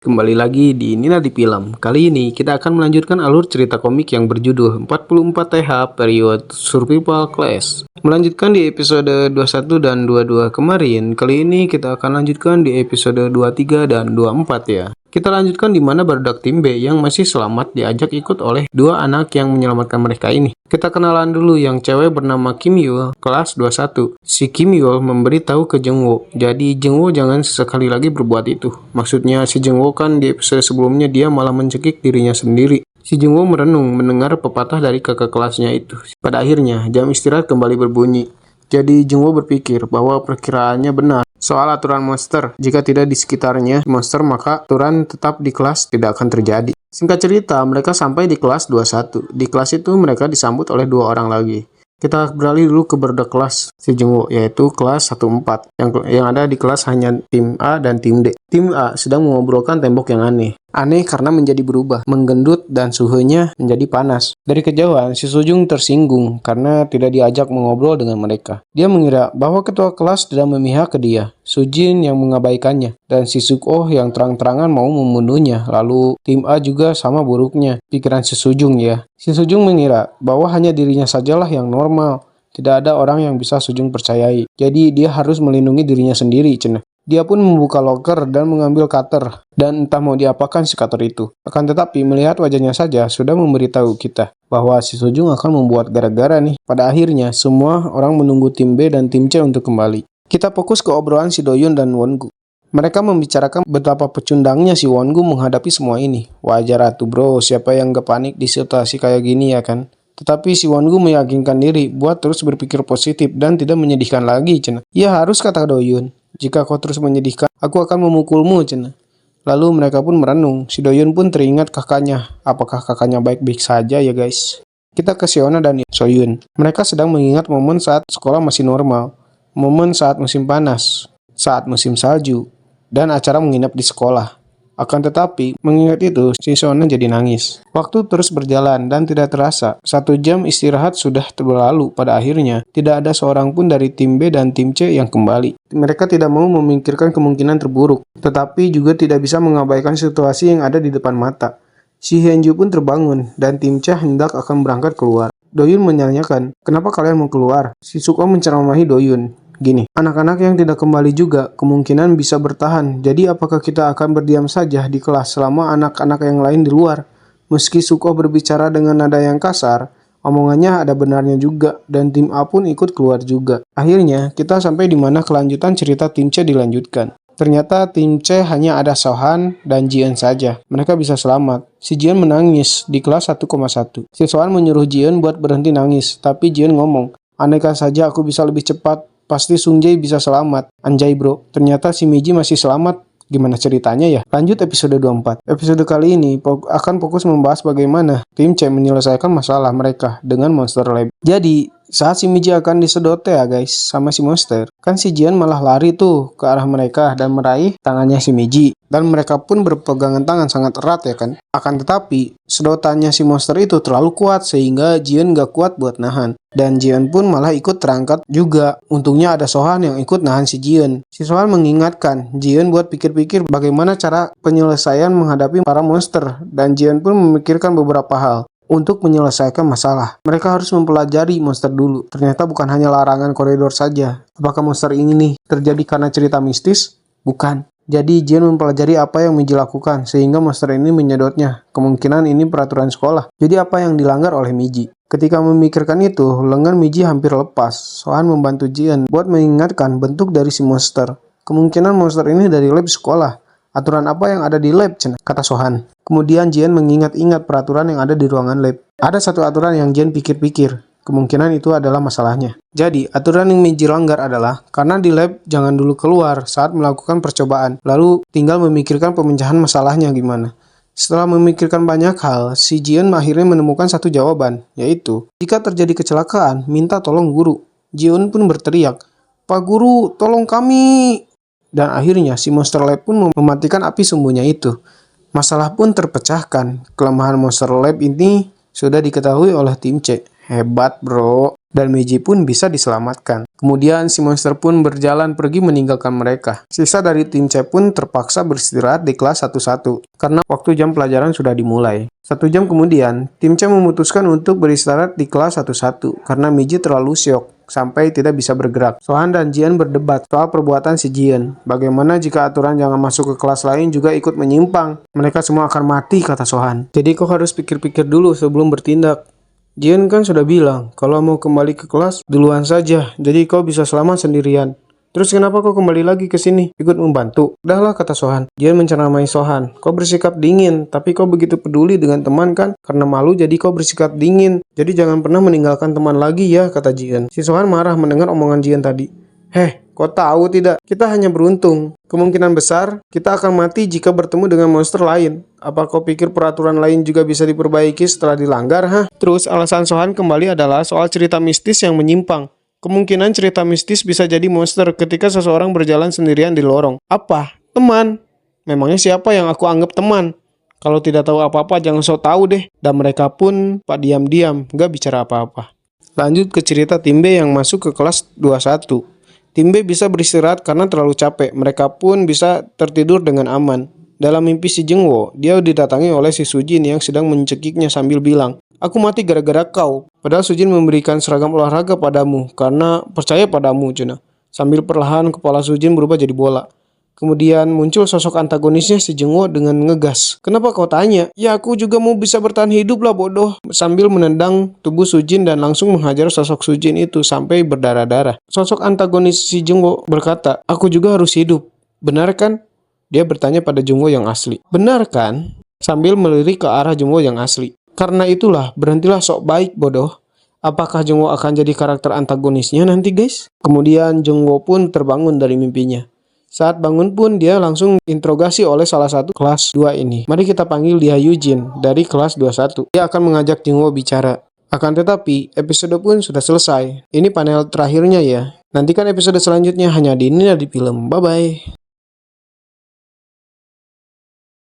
Kembali lagi di Nina di Film. Kali ini kita akan melanjutkan alur cerita komik yang berjudul 44 TH Period Survival Class. Melanjutkan di episode 21 dan 22 kemarin, kali ini kita akan lanjutkan di episode 23 dan 24 ya. Kita lanjutkan di mana barudak tim B yang masih selamat diajak ikut oleh dua anak yang menyelamatkan mereka ini. Kita kenalan dulu yang cewek bernama Kim Yul, kelas 21. Si Kim Yul memberi tahu ke Jung Woo, jadi Jung Woo jangan sesekali lagi berbuat itu. Maksudnya si Jung Woo kan di episode sebelumnya dia malah mencekik dirinya sendiri. Si Jung Woo merenung mendengar pepatah dari kakak kelasnya itu. Pada akhirnya jam istirahat kembali berbunyi. Jadi Jung Woo berpikir bahwa perkiraannya benar soal aturan monster. Jika tidak di sekitarnya monster, maka aturan tetap di kelas tidak akan terjadi. Singkat cerita, mereka sampai di kelas 21. Di kelas itu mereka disambut oleh dua orang lagi. Kita beralih dulu ke berdak kelas si Jung Woo, yaitu kelas 14. Yang ada di kelas hanya tim A dan tim D. Tim A sedang mengobrolkan tembok yang aneh. Aneh karena menjadi berubah, menggendut dan suhunya menjadi panas. Dari kejauhan, si Sujung tersinggung karena tidak diajak mengobrol dengan mereka. Dia mengira bahwa ketua kelas tidak memihak ke dia, Sujin yang mengabaikannya, dan si Suk-oh yang terang-terangan mau membunuhnya. Lalu tim A juga sama buruknya, pikiran si Sujung ya. Si Sujung mengira bahwa hanya dirinya sajalah yang normal. Tidak ada orang yang bisa Sujung percayai. Jadi dia harus melindungi dirinya sendiri, cenah. Dia pun membuka loker dan mengambil cutter, dan entah mau diapakan si cutter itu. Akan tetapi melihat wajahnya saja sudah memberitahu kita bahwa si Sujung akan membuat gara-gara nih. Pada akhirnya semua orang menunggu tim B dan tim C untuk kembali. Kita fokus ke obrolan si Doyun dan Wongu. Mereka membicarakan betapa pecundangnya si Wongu menghadapi semua ini. Wajar atuh bro, siapa yang gak panik di situasi kayak gini ya kan? Tetapi si Wongu meyakinkan diri buat terus berpikir positif dan tidak menyedihkan lagi, cenah. Ya harus, kata Doyun. Jika kau terus menyedihkan, aku akan memukulmu, cenah. Lalu mereka pun merenung. Si Doyun pun teringat kakaknya. Apakah kakaknya baik-baik saja ya guys? Kita ke Seona dan Soyun. Mereka sedang mengingat momen saat sekolah masih normal. Momen saat musim panas, saat musim salju, dan acara menginap di sekolah. Akan tetapi, mengingat itu, si Seona jadi nangis. Waktu terus berjalan dan tidak terasa. 1 jam istirahat sudah berlalu. Pada akhirnya, tidak ada seorang pun dari tim B dan tim C yang kembali. Mereka tidak mau memikirkan kemungkinan terburuk, tetapi juga tidak bisa mengabaikan situasi yang ada di depan mata. Si Hyunju pun terbangun, dan tim C hendak akan berangkat keluar. Doyun menanyakan, kenapa kalian mau keluar? Si Suk-oh menceramahi Doyun. Gini, anak-anak yang tidak kembali juga kemungkinan bisa bertahan. Jadi apakah kita akan berdiam saja di kelas selama anak-anak yang lain di luar? Meski Suk-oh berbicara dengan nada yang kasar, omongannya ada benarnya juga, dan tim A pun ikut keluar juga. Akhirnya, kita sampai di mana kelanjutan cerita tim C dilanjutkan. Ternyata tim C hanya ada Sohan dan Jian saja. Mereka bisa selamat. Si Jian menangis di kelas 1,1. Si Sohan menyuruh Jian buat berhenti nangis, tapi Jian ngomong, andaikan saja aku bisa lebih cepat, pasti Sung Jae bisa selamat. Anjay bro, ternyata si Miji masih selamat. Gimana ceritanya ya? Lanjut episode 24. Episode kali ini akan fokus membahas bagaimana tim C menyelesaikan masalah mereka dengan Monster Lab. Jadi, saat si Miji akan disedot ya guys sama si monster, kan si Jian malah lari tuh ke arah mereka dan meraih tangannya si Miji. Dan mereka pun berpegangan tangan sangat erat ya kan. Akan tetapi, sedotannya si monster itu terlalu kuat sehingga Jian gak kuat buat nahan. Dan Jian pun malah ikut terangkat juga. Untungnya ada Sohan yang ikut nahan si Jian. Si Sohan mengingatkan Jian buat pikir-pikir bagaimana cara penyelesaian menghadapi para monster. Dan Jian pun memikirkan beberapa hal untuk menyelesaikan masalah. Mereka harus mempelajari monster dulu. Ternyata bukan hanya larangan koridor saja. Apakah monster ini nih terjadi karena cerita mistis? Bukan. Jadi Jian mempelajari apa yang Miji lakukan sehingga monster ini menyedotnya. Kemungkinan ini peraturan sekolah. Jadi apa yang dilanggar oleh Miji? Ketika memikirkan itu, lengan Miji hampir lepas. Sohan membantu Jian buat mengingatkan bentuk dari si monster. Kemungkinan monster ini dari lab sekolah. Aturan apa yang ada di lab, kata Sohan. Kemudian Jian mengingat-ingat peraturan yang ada di ruangan lab. Ada satu aturan yang Jian pikir-pikir. Kemungkinan itu adalah masalahnya. Jadi, aturan yang Miji langgar adalah karena di lab jangan dulu keluar saat melakukan percobaan. Lalu tinggal memikirkan pemecahan masalahnya gimana. Setelah memikirkan banyak hal, si Jian akhirnya menemukan satu jawaban, yaitu jika terjadi kecelakaan, minta tolong guru. Jian pun berteriak, "Pak Guru, tolong kami!" Dan akhirnya si Monster Lab pun mematikan api sumbunya itu. Masalah pun terpecahkan. Kelemahan Monster Lab ini sudah diketahui oleh tim C. Hebat bro. dan Meiji pun bisa diselamatkan. Kemudian si monster pun berjalan pergi meninggalkan mereka. Sisa dari tim C pun terpaksa beristirahat di kelas 1-1 karena waktu jam pelajaran sudah dimulai. 1 jam kemudian, tim C memutuskan untuk beristirahat di kelas 1-1 karena Meiji terlalu syok sampai tidak bisa bergerak. Sohan dan Jian berdebat soal perbuatan si Jian. Bagaimana jika aturan jangan masuk ke kelas lain juga ikut menyimpang? Mereka semua akan mati, kata Sohan. Jadi kau harus pikir-pikir dulu sebelum bertindak. Jian kan sudah bilang, kalau mau kembali ke kelas, duluan saja. Jadi kau bisa selamat sendirian. Terus kenapa kau kembali lagi ke sini? Ikut membantu? Udahlah, kata Sohan. Jian menceramai Sohan. Kau bersikap dingin, tapi kau begitu peduli dengan teman kan? Karena malu jadi kau bersikap dingin. Jadi jangan pernah meninggalkan teman lagi ya, kata Jian. Si Sohan marah mendengar omongan Jian tadi. Kau tahu tidak? Kita hanya beruntung. Kemungkinan besar, kita akan mati jika bertemu dengan monster lain. Apa kau pikir peraturan lain juga bisa diperbaiki setelah dilanggar, Terus alasan Sohan kembali adalah soal cerita mistis yang menyimpang. Kemungkinan cerita mistis bisa jadi monster ketika seseorang berjalan sendirian di lorong. Apa? Teman. Memangnya siapa yang aku anggap teman? Kalau tidak tahu apa-apa jangan sok tahu deh. Dan mereka pun pak diam-diam, gak bicara apa-apa. Lanjut ke cerita tim B yang masuk ke kelas 21. Tim B bisa beristirahat karena terlalu capek. Mereka pun bisa tertidur dengan aman. Dalam mimpi si Jengwo, dia didatangi oleh si Sujin yang sedang mencekiknya sambil bilang, "Aku mati gara-gara kau." Padahal Sujin memberikan seragam olahraga padamu karena percaya padamu, Juna. Sambil perlahan kepala Sujin berubah jadi bola. Kemudian muncul sosok antagonisnya si Jengwo dengan ngegas. "Kenapa kau tanya? Ya aku juga mau bisa bertahan hidup lah bodoh." Sambil menendang tubuh Sujin dan langsung menghajar sosok Sujin itu sampai berdarah-darah. Sosok antagonis si Jengwo berkata, "Aku juga harus hidup. Benar kan?" Dia bertanya pada Jungwo yang asli. "Benar kan?" Sambil melirik ke arah Jungwo yang asli. "Karena itulah, berhentilah sok baik bodoh." Apakah Jungwo akan jadi karakter antagonisnya nanti guys? Kemudian Jungwo pun terbangun dari mimpinya. Saat bangun pun dia langsung interogasi oleh salah satu kelas 2 ini. Mari kita panggil dia Eugene dari kelas 21. Dia akan mengajak Jungwo bicara. Akan tetapi, episode pun sudah selesai. Ini panel terakhirnya ya. Nantikan episode selanjutnya hanya di Nina di Film. Bye-bye.